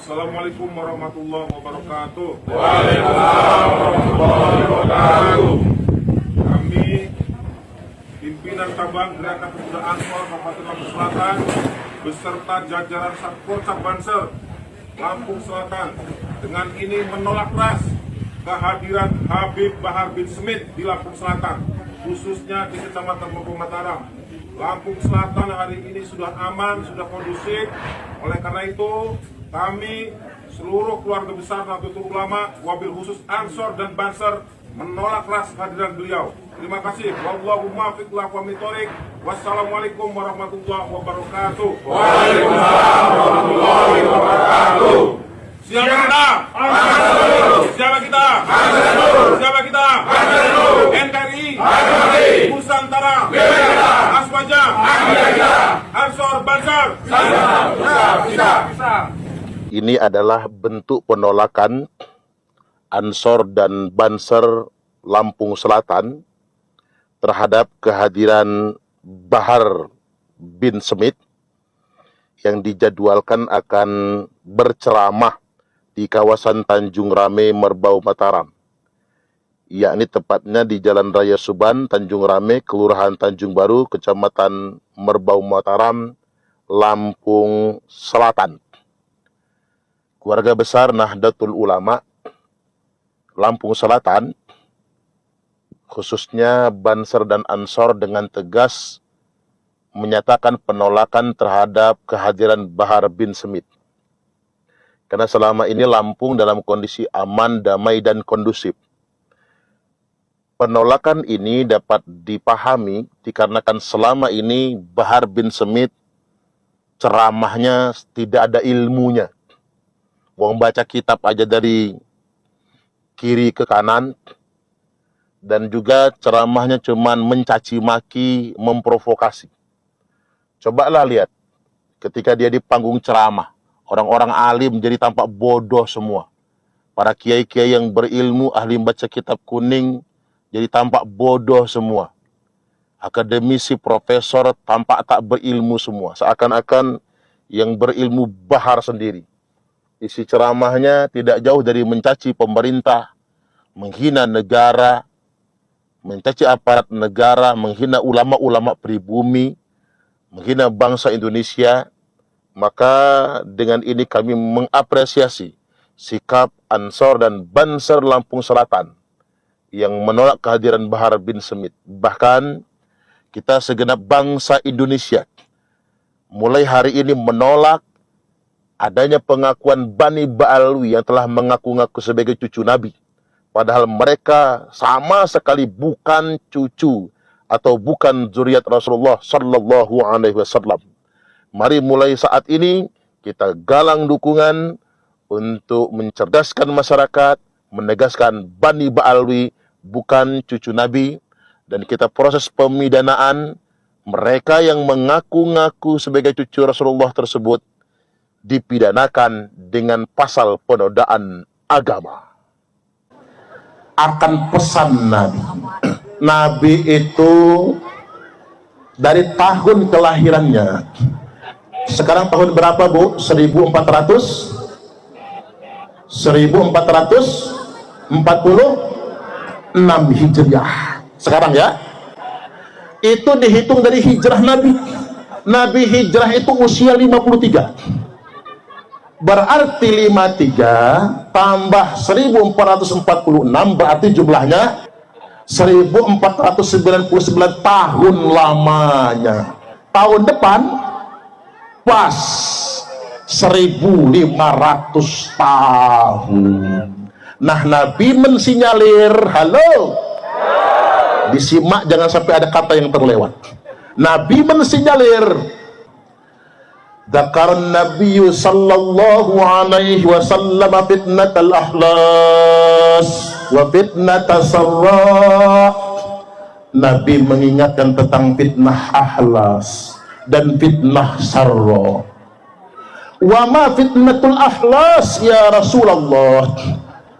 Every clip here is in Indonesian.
Assalamualaikum warahmatullahi wabarakatuh. Waalaikumsalam warahmatullahi wabarakatuh. Kami pimpinan cabang Gerakan Pemuda Ansor Kabupaten Lampung Selatan beserta jajaran Satpol Banser Lampung Selatan dengan ini menolak keras kehadiran Habib Bahar bin Smith di Lampung Selatan, khususnya di Kecamatan Lampung Mataram. Lampung Selatan hari ini sudah aman, sudah kondusif. Oleh karena itu, kami seluruh keluarga besar Nahdlatul Ulama, wabil khusus Ansor dan Banser menolak keras kehadiran beliau. Terima kasih. Wallahu muwaffiq ila aqwamit thoriq. Wassalamualaikum warahmatullahi wabarakatuh. Waalaikumsalam warahmatullahi wabarakatuh. Siapa kita? Siapa kita? Siapa kita? NKRI, Nusantara, Aswaja, Ansor, Banser. Ini adalah bentuk penolakan Ansor dan Banser Lampung Selatan terhadap kehadiran Bahar bin Smith yang dijadwalkan akan berceramah di kawasan Tanjung Rame, Merbau, Mataram, yakni tepatnya di Jalan Raya Suban, Tanjung Rame, Kelurahan Tanjung Baru, Kecamatan Merbau, Mataram, Lampung Selatan. Keluarga besar Nahdlatul Ulama Lampung Selatan, khususnya Banser dan Ansor, dengan tegas menyatakan penolakan terhadap kehadiran Bahar bin Smith. Karena selama ini Lampung dalam kondisi aman, damai, dan kondusif. Penolakan ini dapat dipahami dikarenakan selama ini Bahar bin Smith ceramahnya tidak ada ilmunya. Wong baca kitab aja dari kiri ke kanan, dan juga ceramahnya cuman mencaci maki, memprovokasi. Cobalah lihat ketika dia di panggung ceramah, orang-orang alim jadi tampak bodoh semua. Para kiai-kiai yang berilmu, ahli baca kitab kuning, jadi tampak bodoh semua. Akademisi, profesor tampak tak berilmu semua. Seakan-akan yang berilmu Bahar sendiri. Isi ceramahnya tidak jauh dari mencaci pemerintah, menghina negara, mencaci aparat negara, menghina ulama-ulama pribumi, menghina bangsa Indonesia. Maka dengan ini kami mengapresiasi sikap Ansor dan Banser Lampung Selatan yang menolak kehadiran Bahar bin Smith. Bahkan kita segenap bangsa Indonesia mulai hari ini menolak adanya pengakuan Bani Ba'alwi yang telah mengaku-ngaku sebagai cucu Nabi. Padahal mereka sama sekali bukan cucu atau bukan zuriat Rasulullah Sallallahu Alaihi Wasallam. Mari mulai saat ini kita galang dukungan untuk mencerdaskan masyarakat, menegaskan Bani Ba'alwi bukan cucu Nabi, dan kita proses pemidanaan mereka yang mengaku-ngaku sebagai cucu Rasulullah tersebut dipidanakan dengan pasal penodaan agama. Akan pesan Nabi. Nabi itu dari tahun kelahirannya. Sekarang tahun berapa, Bu? 1446 Hijriah. Sekarang ya. Itu dihitung dari hijrah Nabi. Nabi hijrah itu usia 53. Berarti 53 tambah 1446 berarti jumlahnya 1499 tahun lamanya. Tahun depan pas 1500 tahun. Nah, Nabi mensinyalir, halo, disimak jangan sampai ada kata yang terlewat. Nabi mensinyalir, Dzakarun Nabi sallallahu alaihi wasallam fitnatal ahlas wa fitnatas sarra. Nabi mengingatkan tentang fitnah ahlas dan fitnah sarra. Wa ma fitnatul ahlas ya Rasulullah?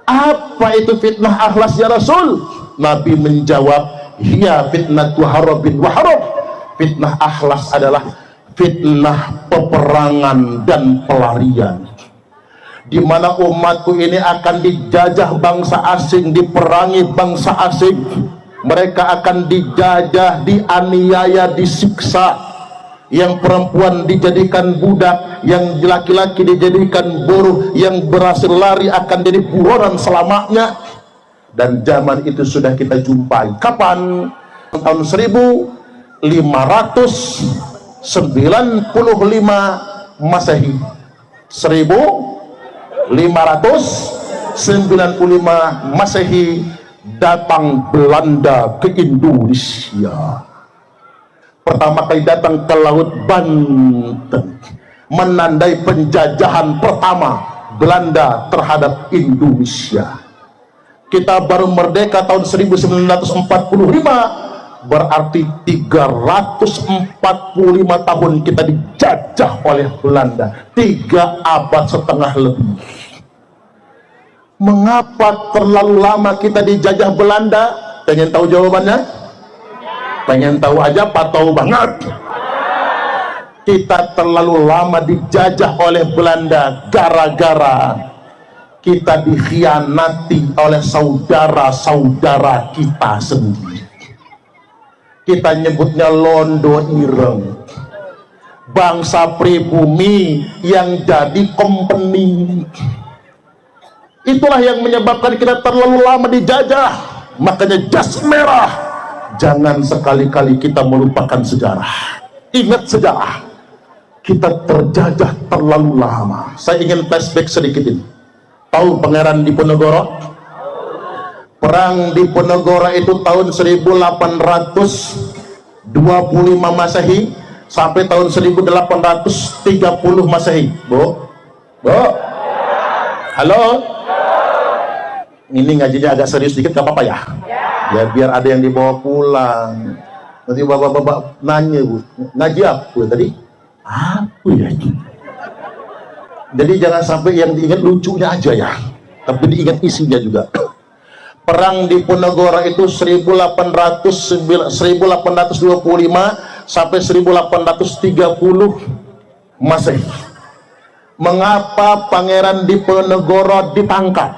Apa itu fitnah ahlas ya Rasul? Nabi menjawab, hiya fitnatu harabin wa harab. Fitnah ahlas adalah fitnah peperangan dan pelarian. di mana umatku ini akan dijajah bangsa asing, diperangi bangsa asing. Mereka akan dijajah, dianiaya, disiksa. Yang perempuan dijadikan budak, yang laki-laki dijadikan buruh, yang berhasil lari akan jadi buronan selamanya. Dan zaman itu sudah kita jumpai. Kapan? Tahun 1595 Masehi. 1595 Masehi datang Belanda ke Indonesia. Pertama kali datang ke Laut Banten, menandai penjajahan pertama Belanda terhadap Indonesia. Kita baru merdeka tahun 1945, berarti 345 tahun kita dijajah oleh Belanda, 3 abad setengah lebih. Mengapa terlalu lama kita dijajah Belanda? Pengen tahu jawabannya? Pengen tahu aja apa tahu banget? Kita terlalu lama dijajah oleh Belanda gara-gara kita dikhianati oleh saudara-saudara kita sendiri. Kita nyebutnya londo ireng, bangsa pribumi yang jadi company. Itulah yang menyebabkan kita terlalu lama dijajah. Makanya jas merah, jangan sekali-kali kita melupakan sejarah. Ingat sejarah, kita terjajah terlalu lama. Saya ingin flashback sedikit ini. Tahu Pangeran Diponegoro? Perang Diponegoro itu tahun 1825 Masehi sampai tahun 1830 Masehi. Bu? Halo? Ini ngajinya agak serius dikit, gak apa-apa ya? Ya biar ada yang dibawa pulang. Nanti bapak-bapak nanya, Bu, ngaji apa tadi? Apa ya itu? Jadi jangan sampai yang diingat lucunya aja ya, tapi diingat isinya juga. Perang Diponegoro itu 1825 sampai 1830 Masehi. Mengapa Pangeran Diponegoro ditangkap?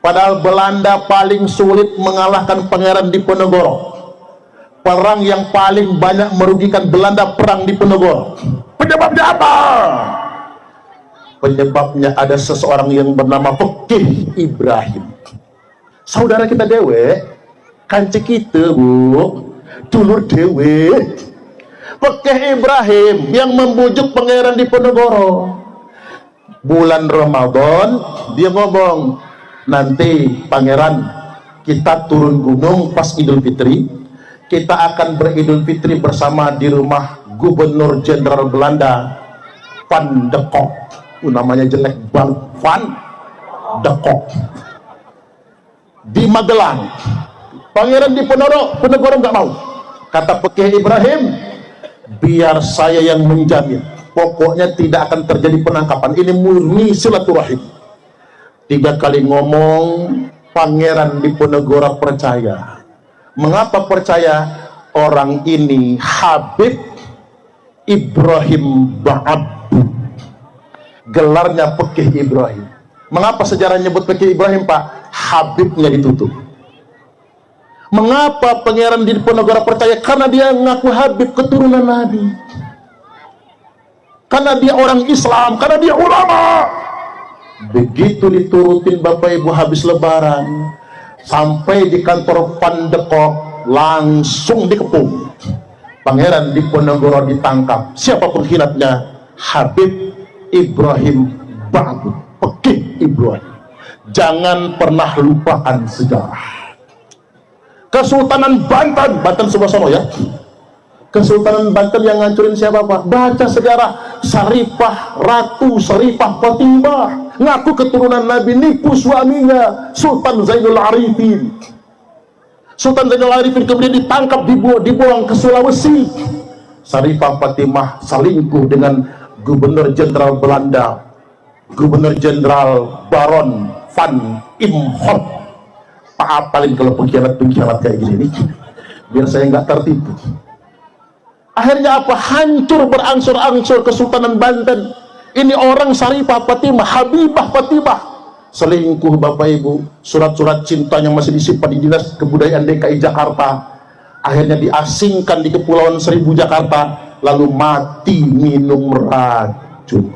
Padahal Belanda paling sulit mengalahkan Pangeran Diponegoro. Perang yang paling banyak merugikan Belanda, perang Diponegoro. Penyebabnya apa? Penyebabnya ada seseorang yang bernama Pekih Ibrahim. Saudara kita dewe, kanci kita, Bu, dulur dewe. Pekih Ibrahim yang membujuk Pangeran Diponegoro. Bulan Ramadan dia ngomong, nanti Pangeran, kita turun gunung pas Idul Fitri, kita akan beridul fitri bersama di rumah Gubernur Jenderal Belanda Van de Kok. Namanya jelek banget, Van de Kok, di Magelang. Pangeran Diponegoro nggak mau. Kata Pekih Ibrahim, biar saya yang menjamin, pokoknya tidak akan terjadi penangkapan. Ini murni silaturahim. 3 kali ngomong, Pangeran Diponegoro percaya. Mengapa percaya? Orang ini Habib Ibrahim Ba'abdu, gelarnya Pekih Ibrahim. Mengapa sejarah nyebut Pekih Ibrahim, Pak? Habibnya ditutup. Mengapa Pangeran Diponegoro percaya? Karena dia ngaku Habib, keturunan Nabi. Karena dia orang Islam, karena dia ulama. Begitu diturutin Bapak Ibu habis lebaran, sampai di kantor Van de Kok, langsung dikepung. Pangeran Diponegoro ditangkap. Siapa pengkhianatnya? Habib Ibrahim Ba'abdu, Pekih Ibrahim. Jangan pernah lupakan sejarah. Kesultanan Banten, Banten sebelah sono ya. Kesultanan Banten yang ngancurin siapa, Pak? Baca sejarah. Saripah, Ratu Saripah Fatimah, ngaku keturunan Nabi, nipu suaminya Sultan Zainul Arifin. Sultan Zainul Arifin kemudian ditangkap, dibuang ke Sulawesi. Saripah Fatimah selingkuh dengan Gubernur Jenderal Belanda, Gubernur Jenderal Baron van Imhoff. Pak apalin kalau pengkhianat kayak gini nih, biar saya nggak tertipu. Akhirnya apa? Hancur berangsur-angsur Kesultanan Banten. Ini orang Syarifah Fatimah, Habibah Fatimah, selingkuh Bapak Ibu. Surat-surat cintanya masih disimpan di Dinas Kebudayaan DKI Jakarta. Akhirnya diasingkan di Kepulauan Seribu Jakarta, lalu mati minum racun.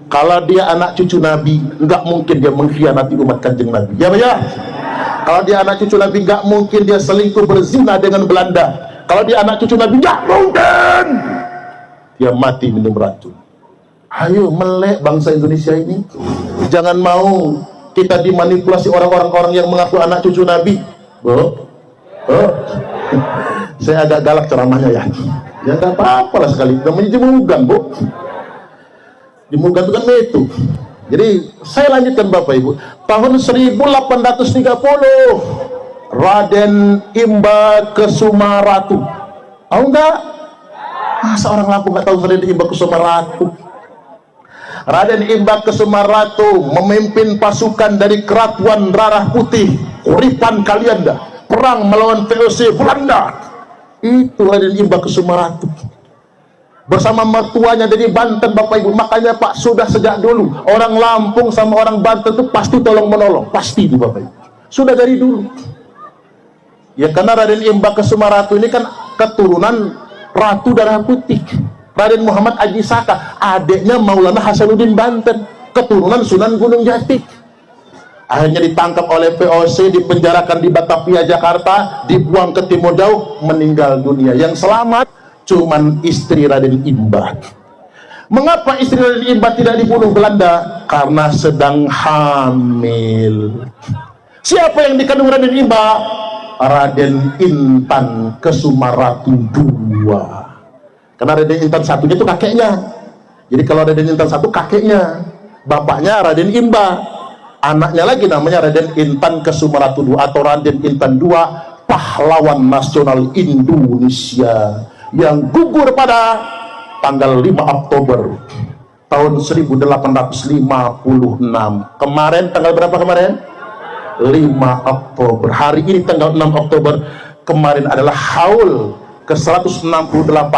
Kalau dia anak cucu Nabi, nggak mungkin dia mengkhianati umat Kanjeng Nabi. Ya, ya. Kalau dia anak cucu Nabi, nggak mungkin dia selingkuh berzina dengan Belanda. Kalau dia anak cucu Nabi, nggak mungkin dia mati minum racun. Ayo melek bangsa Indonesia ini. Jangan mau kita dimanipulasi orang-orang yang mengaku anak cucu Nabi. Saya agak galak ceramahnya ya. Ya nggak apa-apa lah sekali. Namanya jemugan, Bu. Jemugan itu kan itu. Jadi saya lanjutkan Bapak Ibu. Tahun 1830 Raden Imba Kesumaratu. Tahu nggak? Seorang Lampung nggak tahu Raden Imba Kesumaratu. Raden Imba Kesumaratu memimpin pasukan dari Keratuan Darah Putih. Uripan kalian dah. Perang melawan VOC Belanda. Itu Raden Imba Kesumaratu. Bersama mertuanya dari Banten Bapak Ibu. Makanya Pak, sudah sejak dulu orang Lampung sama orang Banten itu pasti tolong menolong. Pasti itu Bapak Ibu. Sudah dari dulu. Ya karena Raden Imba Kesumaratu ini kan keturunan Ratu Darah Putih. Raden Muhammad Aji Saka, adiknya Maulana Hasanuddin Banten, keturunan Sunan Gunung Jati. Akhirnya ditangkap oleh VOC, dipenjarakan di Batavia, Jakarta, dibuang ke Timur Jauh, meninggal dunia. Yang selamat cuman istri Raden Imba. Mengapa istri Raden Imba tidak dibunuh Belanda? Karena sedang hamil. Siapa yang dikandung Raden Imba? Raden Intan Kesumaratu II. Karena Raden Intan satunya itu kakeknya. Jadi kalau Raden Intan satu kakeknya, bapaknya Raden Imba, anaknya lagi namanya Raden Intan Kesumaratu II atau Raden Intan II, pahlawan nasional Indonesia yang gugur pada tanggal 5 Oktober tahun 1856. Kemarin tanggal berapa kemarin? 5 Oktober. Hari ini tanggal 6 Oktober. Kemarin adalah haul ke-168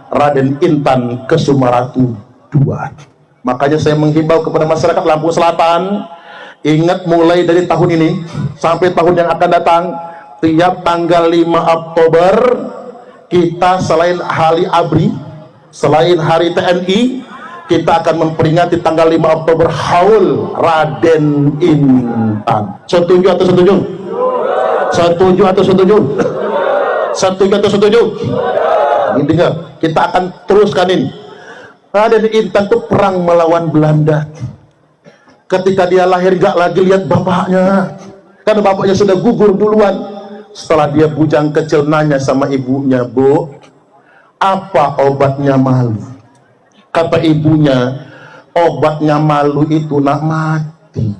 Raden Intan Kesumaratu II. Makanya saya menghimbau kepada masyarakat Lampung Selatan, ingat mulai dari tahun ini sampai tahun yang akan datang, tiap tanggal 5 Oktober kita selain hari ABRI, selain hari TNI, kita akan memperingati tanggal 5 Oktober haul Raden Intan. Setuju atau setuju? Setuju atau setuju? Setuju atau setuju? Ini dengar, kita akan teruskan ini. Raden Intan itu perang melawan Belanda. Ketika dia lahir gak lagi lihat bapaknya, karena bapaknya sudah gugur duluan. Setelah dia bujang kecil nanya sama ibunya, Bu, apa obatnya malu? Kata ibunya, obatnya malu itu nak mati.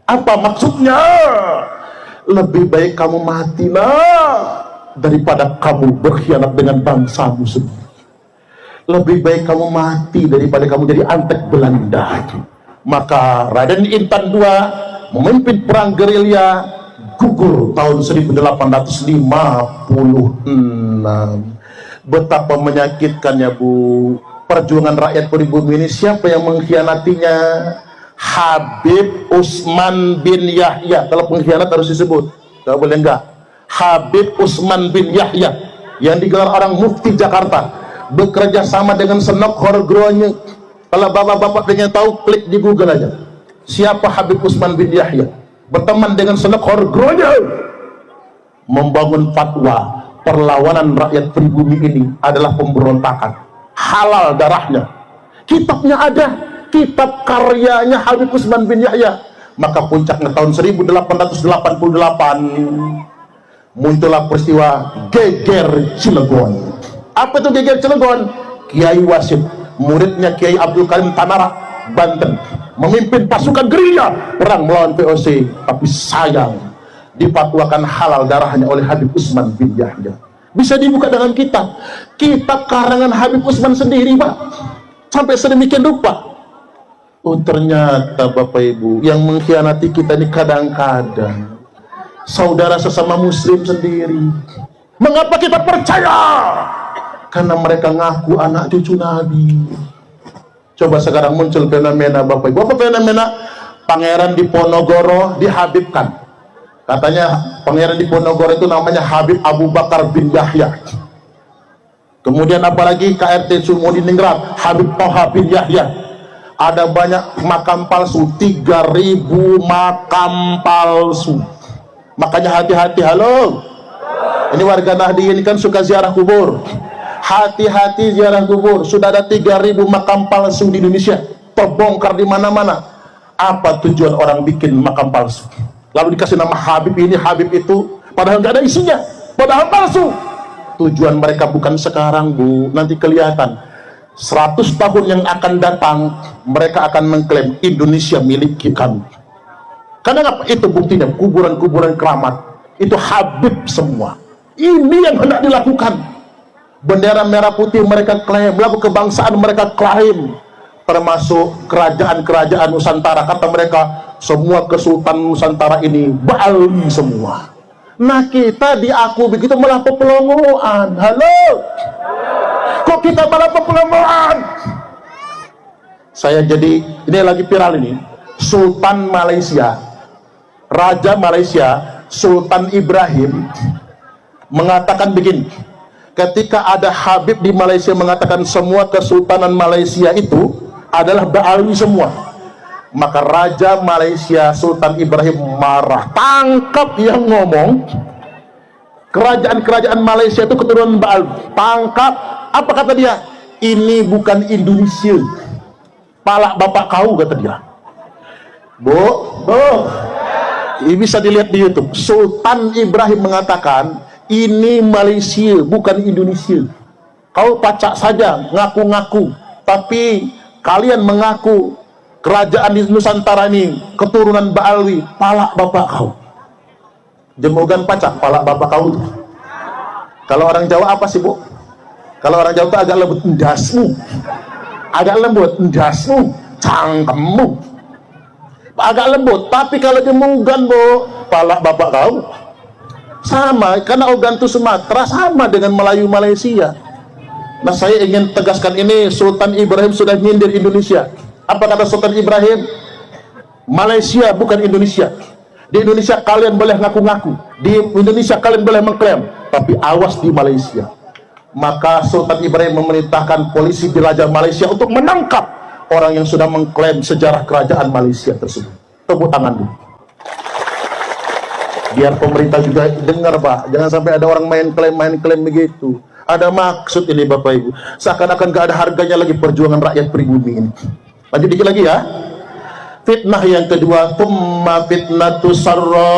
Apa maksudnya? Lebih baik kamu mati nak, daripada kamu berkhianat dengan bangsamu sendiri. Lebih baik kamu mati daripada kamu jadi antek Belanda. Maka Raden Intan II memimpin perang gerilya, gugur tahun 1856. Betapa menyakitkannya, Bu. Perjuangan rakyat pribumi ini siapa yang mengkhianatinya? Habib Usman bin Yahya. Kalau pengkhianat harus disebut, tidak boleh enggak. Habib Usman bin Yahya yang digelar orang mufti Jakarta, bekerja sama dengan Senok Horgronya. Kalau bapak-bapak pengen tahu, klik di Google aja. Siapa Habib Usman bin Yahya? Berteman dengan Senok Horgronya, membangun fatwa perlawanan rakyat pribumi ini adalah pemberontakan, halal darahnya. Kitabnya ada, kitab karyanya Habib Usman bin Yahya. Maka puncaknya tahun 1888 muncullah peristiwa Geger Cilegon. Apa itu Geger Cilegon? Kiai Wasid, muridnya Kiai Abdul Karim Tanara, Banten, memimpin pasukan gerilya perang melawan VOC, tapi sayang dipatwakan halal darahnya oleh Habib Usman bin Yahya. Bisa dibuka dengan kitab karangan Habib Usman sendiri, Pak, sampai sedemikian rupa. Oh, ternyata Bapak Ibu, yang mengkhianati kita ini kadang-kadang saudara sesama muslim sendiri. Mengapa kita percaya? Karena mereka ngaku anak cucu Nabi. Coba sekarang muncul fenomena Bapak Ibu. Apa fenomena? Pangeran Diponegoro dihabibkan. Katanya pangeran Diponegoro itu namanya Habib Abu Bakar bin Yahya. Kemudian apalagi KRT Sumodiningrat, Habib Toha bin Yahya. Ada banyak makam palsu, 3.000 makam palsu. Makanya hati-hati. Halo, ini warga Nahdien kan suka ziarah kubur. Hati-hati ziarah kubur. Sudah ada 3.000 makam palsu di Indonesia, terbongkar di mana-mana. Apa tujuan orang bikin makam palsu? Lalu dikasih nama Habib ini, Habib itu, padahal nggak ada isinya, padahal palsu. Tujuan mereka bukan sekarang, Bu, nanti kelihatan 100 tahun yang akan datang, mereka akan mengklaim Indonesia milik kami. Karena apa? Itu buktinya, kuburan-kuburan keramat itu Habib semua. Ini yang hendak dilakukan. Bendera merah putih mereka klaim, lagu kebangsaan mereka klaim, termasuk kerajaan-kerajaan Nusantara. Kata mereka, semua kesultanan Nusantara ini Bali semua. Nah, kita diaku begitu malah pepelongoan. Halo, kok kita malah pepelongoan? Saya jadi, ini lagi viral ini, Sultan Malaysia, Raja Malaysia Sultan Ibrahim mengatakan begini, ketika ada Habib di Malaysia mengatakan semua kesultanan Malaysia itu adalah Ba'alwi semua, maka Raja Malaysia Sultan Ibrahim marah, tangkap yang ngomong kerajaan-kerajaan Malaysia itu keturunan Ba'alwi, tangkap. Apa kata dia? Ini bukan Indonesia, palak bapak kau, kata dia. Bu, ini bisa dilihat di YouTube. Sultan Ibrahim mengatakan ini Malaysia bukan Indonesia. Kau pacak saja ngaku-ngaku, tapi kalian mengaku kerajaan di Nusantara ini keturunan Ba'alwi, palak bapak kau. Jemogan pacak palak bapak kau. Kalau orang Jawa apa sih, Bu? Kalau orang Jawa itu agak lembut, endasmu. Agak lembut, endasmu, cangkemmu. Agak lembut, tapi kalau jemogan, Bu, palak bapak kau. Sama, karena Ogantu Sumatera sama dengan Melayu Malaysia. Nah, saya ingin tegaskan ini, Sultan Ibrahim sudah nyindir Indonesia. Apa kata Sultan Ibrahim? Malaysia bukan Indonesia. Di Indonesia kalian boleh ngaku-ngaku, di Indonesia kalian boleh mengklaim, tapi awas di Malaysia. Maka Sultan Ibrahim memerintahkan polisi di Raja Malaysia untuk menangkap orang yang sudah mengklaim sejarah kerajaan Malaysia tersebut. Tepuk tangan dulu. Biar pemerintah juga dengar, Pak. Jangan sampai ada orang main klaim begitu. Ada maksud ini, Bapak Ibu. Seakan-akan gak ada harganya lagi perjuangan rakyat pribumi ini. Lanjut dikit lagi ya. Fitnah yang kedua, thumma fitnatu sarra.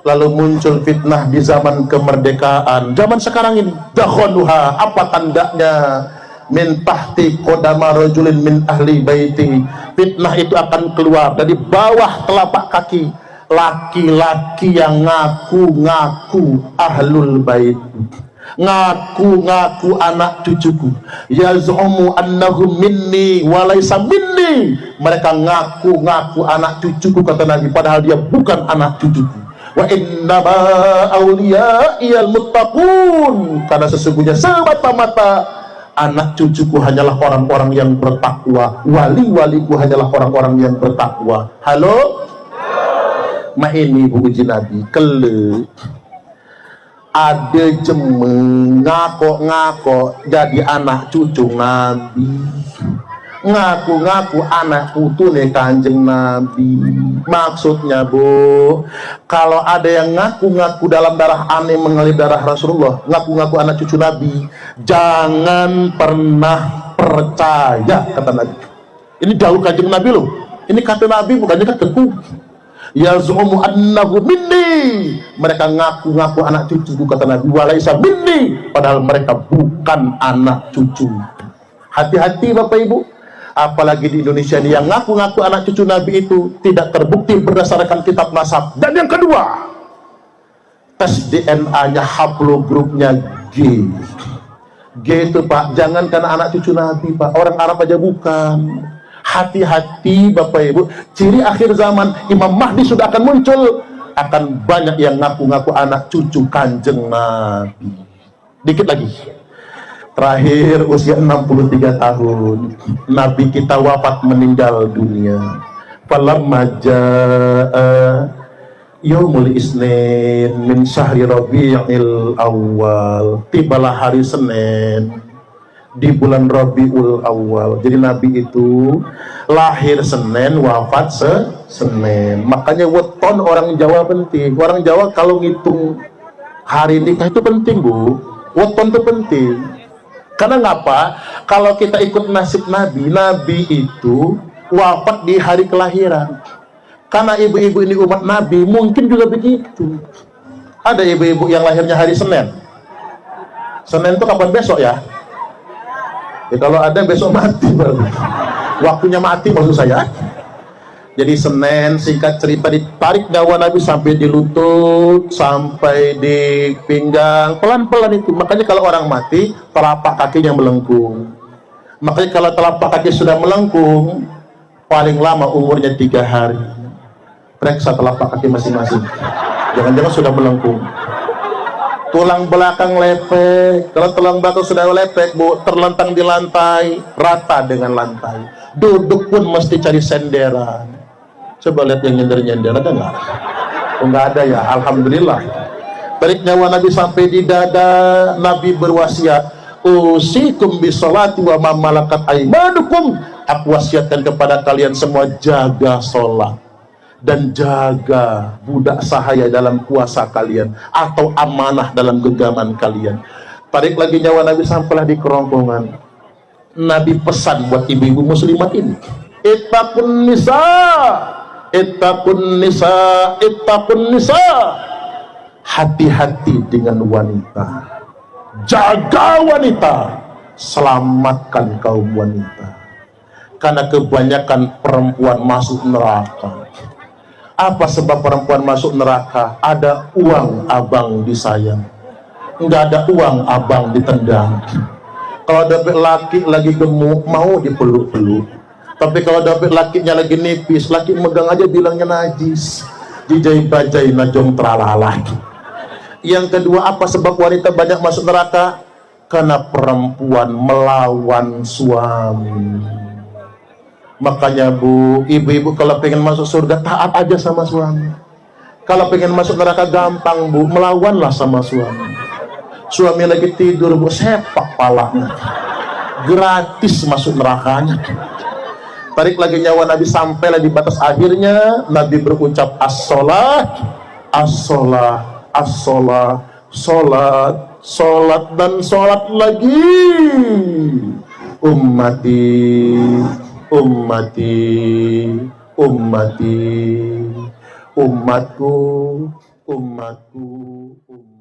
Lalu muncul fitnah di zaman kemerdekaan. Zaman sekarang ini, dakhaluha, apa tandanya? Min tahti qodama rajulin min ahli baiti. Fitnah itu akan keluar dari bawah telapak kaki laki-laki yang ngaku-ngaku ahlul bait, ngaku-ngaku anak cucuku, yaz'umu annahu minni walaysa minni. Mereka ngaku-ngaku anak cucuku, kata Nabi, padahal dia bukan anak cucuku. Wa innama awliya'iyal muttaqun, karena sesungguhnya semata-mata anak cucuku hanyalah orang-orang yang bertakwa, wali-waliku hanyalah orang-orang yang bertakwa. Halo? Ma ini Bu uji Nabi kele ada jemeng ngaco-ngaco jadi anak cucu Nabi, ngaku-ngaku anak putune Kanjeng Nabi. Maksudnya, Bu, kalau ada yang ngaku-ngaku dalam darah aneh mengalir darah Rasulullah, ngaku-ngaku anak cucu Nabi, jangan pernah percaya, kata Nabi. Ini dawuh Kanjeng Nabi loh. Ini kata Nabi, bukannya kataku. Yaz'umu annahu minni, mereka ngaku-ngaku anak cucuku, kata Nabi, walaysa minni, padahal mereka bukan anak cucu. Hati-hati Bapak Ibu, apalagi di Indonesia ini yang ngaku-ngaku anak cucu Nabi itu tidak terbukti berdasarkan kitab nasab. Dan yang kedua, tes DNA-nya haplogrupnya G. G itu, Pak, jangan karena anak cucu Nabi, Pak, orang Arab aja bukan. Hati-hati Bapak Ibu, ciri akhir zaman Imam Mahdi sudah akan muncul, akan banyak yang ngaku-ngaku anak cucu Kanjeng Nabi. Dikit lagi, Terakhir usia 63 tahun Nabi kita wafat, meninggal dunia. Falamma jaa yaumul isnin min syahri rabi'il awal, tibalah hari Senin di bulan Rabiul Awal. Jadi Nabi itu lahir Senin, wafat Senin. Makanya weton orang Jawa penting. Orang Jawa kalau ngitung hari nikah itu penting, Bu. Weton itu penting. Karena ngapa? Kalau kita ikut nasib Nabi, Nabi itu wafat di hari kelahiran. Karena ibu-ibu ini umat Nabi, mungkin juga begitu. Ada ibu-ibu yang lahirnya hari Senin. Senin itu kapan? Besok ya? Ya kalau ada besok mati baru. Waktunya mati maksud saya. Jadi Senin, singkat cerita, ditarik nyawa Nabi sampai di lutut, sampai di pinggang, pelan-pelan itu. Makanya kalau orang mati, telapak kakinya melengkung. Makanya kalau telapak kaki sudah melengkung, paling lama umurnya 3 hari. Periksa telapak kaki masing-masing. Jangan-jangan sudah melengkung. Tulang belakang lepek. Kalau tulang belakang sudah lepek, Bu, terlentang di lantai, rata dengan lantai. Duduk pun mesti cari senderan. Coba lihat yang nyender-nyender, ada nggak? Oh, nggak ada ya, alhamdulillah. Tarik nyawa Nabi sampai di dada. Nabi berwasiat, usikum bisolati wa ma malakat aimanukum. Aku wasiatkan kepada kalian semua, jaga sholat dan jaga budak sahaya dalam kuasa kalian atau amanah dalam genggaman kalian. Tarik lagi nyawa Nabi sampailah di kerongkongan. Nabi pesan buat ibu-ibu muslimat ini, ittaqun nisa, ittaqun nisa, ittaqun nisa. Hati-hati dengan wanita, jaga wanita, selamatkan kaum wanita. Karena kebanyakan perempuan masuk neraka. Apa sebab perempuan masuk neraka? Ada uang abang disayang, nggak ada uang abang ditendang. Kalau dapat laki lagi gemuk, mau dipeluk-peluk. Tapi kalau dapat lakinya lagi nipis, laki megang aja bilangnya najis. Dijai bajai najong tralala. Yang kedua, apa sebab wanita banyak masuk neraka? Karena perempuan melawan suami. Makanya Bu, ibu-ibu kalau pengen masuk surga, taat aja sama suami. Kalau pengen masuk neraka gampang Bu, melawanlah sama suami. Suami lagi tidur Bu, sepak palanya, gratis masuk nerakanya. Tarik lagi nyawa Nabi sampailah di batas akhirnya. Nabi berucap as-sholat, as-sholat, as-sholat, sholat, sholat dan sholat lagi. Ummati, ummati, ummati, umatku, umatku, umatku.